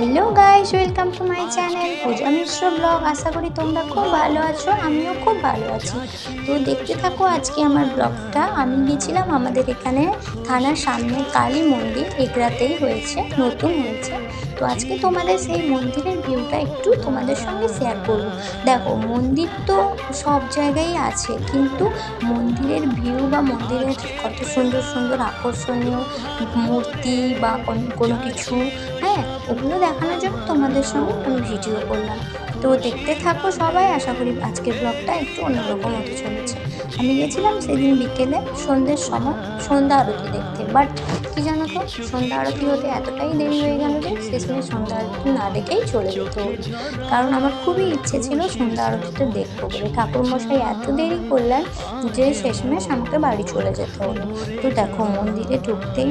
Hello guys, welcome to my channel Puja Mishra vlog. আশা করি তোমরা খুব ভালো আছো, আমিও খুব ভালো আছি। তো দেখতে থাকো আজকে আমার ব্লগটা। আমি গেছিলাম আমাদের এখানে থানার সামনে কালী মন্দির, এগরাতেই হয়েছে, নতুন হয়েছে। তো আজকে তোমাদের সেই মন্দিরের ভিউটা একটু তোমাদের সঙ্গে শেয়ার করব। দেখো, মন্দির তো সব জায়গায় আছে, কিন্তু মন্দিরের ভিউ বা মন্দিরের কত সুন্দর সুন্দর আকর্ষণীয় মূর্তি বা কোনো কিছু, হ্যাঁ, ওগুলো দেখানোর জন্য তোমাদের সঙ্গে আমি ভিডিও করলাম। তো দেখতে থাকো সবাই। আশা করি আজকের ব্লগটা একটু অন্যরকম হতে চলেছে। আমি গেছিলাম সেদিন বিকেলে সন্ধ্যের সময় সন্ধ্যা আরতি দেখতে, বাট কি জানো তো, সন্ধ্যা আরতি হতে এতটাই দেরি হয়ে গেল যে শেষমেশ সন্ধ্যা আরতি না দেখেই চলে যেতে হলো। কারণ আমার খুবই ইচ্ছে ছিল সন্ধ্যা আরতিটা দেখবো বলে। ঠাকুরমশাই এত দেরি করলেন যে শেষমেশ আমাকে বাড়ি চলে যেতে হলো। তো দেখো, মন্দিরে ঢুকতেই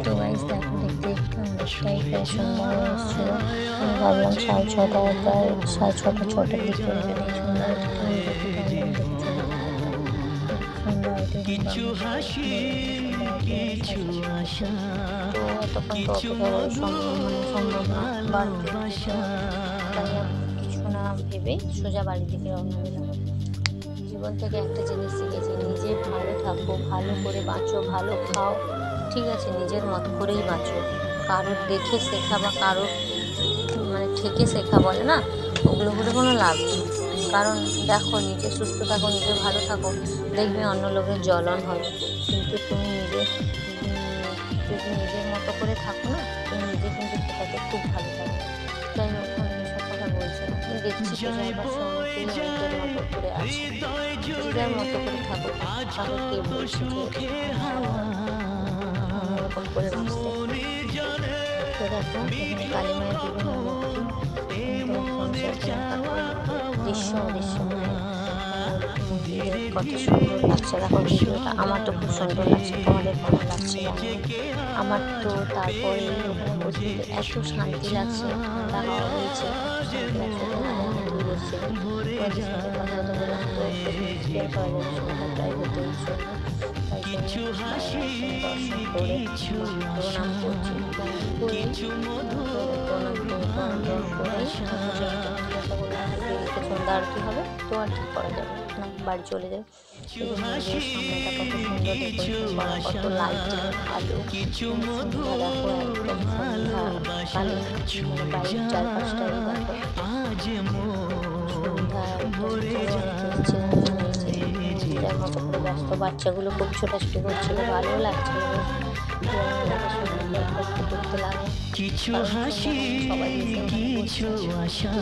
তো গাইস দেখো, দেখতে দেখতে অনেকটাই প্রায় সন্ধ্যা হয়ে এসেছিলো। আমি ভাবলাম সাড়ে ছটার ছটার দিকে যদি সন্ধ্যা আরতিটা আমি দেখতে পারলাম, দেখে চলে সন্ধ্যা আরতি তো এতক্ষণ তো অপেক্ষা করা সম্ভব না, বাড়িতে তাই কিছু না ভেবে সোজা বাড়ি থেকে রওনা দিলাম। জীবন থেকে একটা জিনিস শিখেছি, নিজে ভালো থাকো, ভালো করে বাঁচো, ভালো খাও, ঠিক আছে, নিজের মতো করেই বাঁচো। কারোর দেখে শেখা বা কারোর ঠেকে শেখা বলে না, ওগুলো করে কোনো লাভ নেই। কারণ দেখো, নিজে সুস্থ থাকো, নিজে ভালো থাকো, দেখবে অন্য লোকের জ্বলন হবে। কিন্তু তুমি যদি নিজের মতো করে থাকো না, তুমি নিজে কিন্তু সেটাতে খুব ভালো থাকবে। তাই হোক, আমি এসব কথা বলছি না। আমি দেখছি তো চারপাশে অনেকেই অনেকের মতো করে আছে, যার মতো করে থাকো, তাহলে কে বলছি যে এরকম করে বাঁচতে। তো দেখো, এখানে কালী মায়ের বিভিন্ন মন্দিরের কত সুন্দর লাগছে। দেখো ভিডিওটা, আমার তো খুব সুন্দর লাগছে, তোমাদের কেমন লাগছে জানি। আমার তো তারপরে ওখানে বসে এত শান্তি লাগছে, ঠান্ডা হাওয়া হয়েছে, প্রায় হতেই চলবে। তাই দর্শন করে প্রণাম করছি, সন্ধ্যা আরতি হবে তো আর কি করা যাবে না, বাড়ি চলে যাবে। সামনেটা কত সুন্দর ডেকোরেশন করা, কত লাইটিং, আলো, সন্ধ্যা দেখো, একদম সন্ধ্যা কালে বাড়ির চারপাশটাই দেখো সন্ধ্যার মতো করে ব্যস্ত। বাচ্চাগুলো খুব ছোটাছুটি করছিল, ভালো লাগছিল, করতে লাগে। কিছু হাসি, কিছু আশা,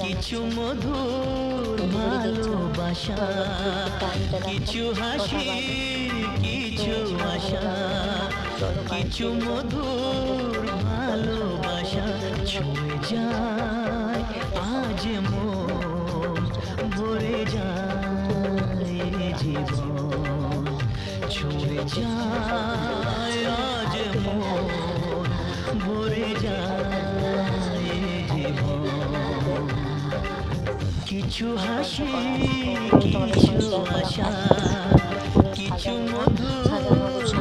কিছু মধুর ভালোবাসা, কিছু হাসি, কিছু আশা, কিছু মধুর ভালোবাসা ছুঁয়ে যায় আজ মন, ভরে যায় জীবন, ছুঁয়ে যায় আজ মন, ভরে যায় জীবন। কিছু হাসি, কিছু আশা, কিছু মধুর ভালোবাসা।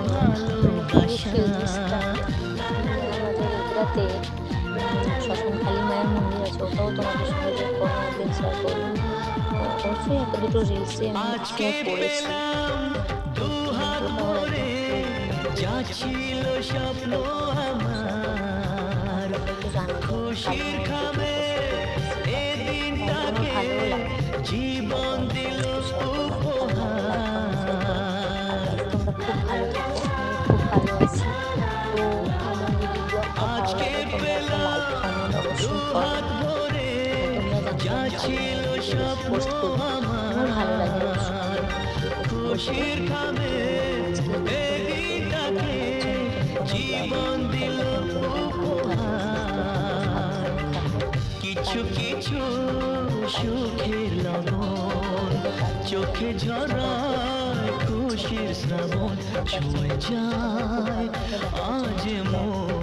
শ্মশান কালী মায়ের মন্দির আছে, ওটাও তোমাদের সঙ্গে একদিন শেয়ার করলাম। অবশ্যই একটা দুটো রিলসে আমি শেয়ার করেছি। ছিল স্বপ্ন আমার, খুশির খামে এদিনটাকে জীবন দিল উপহার। তোমরা খুব ভালো থাকো, খুব ভালো আছি। তো আমার যদি ব্লগটা ভালো লাগে তোমরা একটা লাইক কমেন্ট অবশ্যই করো। তোমরা জানো পোস্ট করবো, আমার ভালো লাগে খুশির খামে কিছু কিছু সুখের লবণ, চোখে ঝরায় খুশির শ্রাবণ, ছুঁয়ে যায় আজ মন।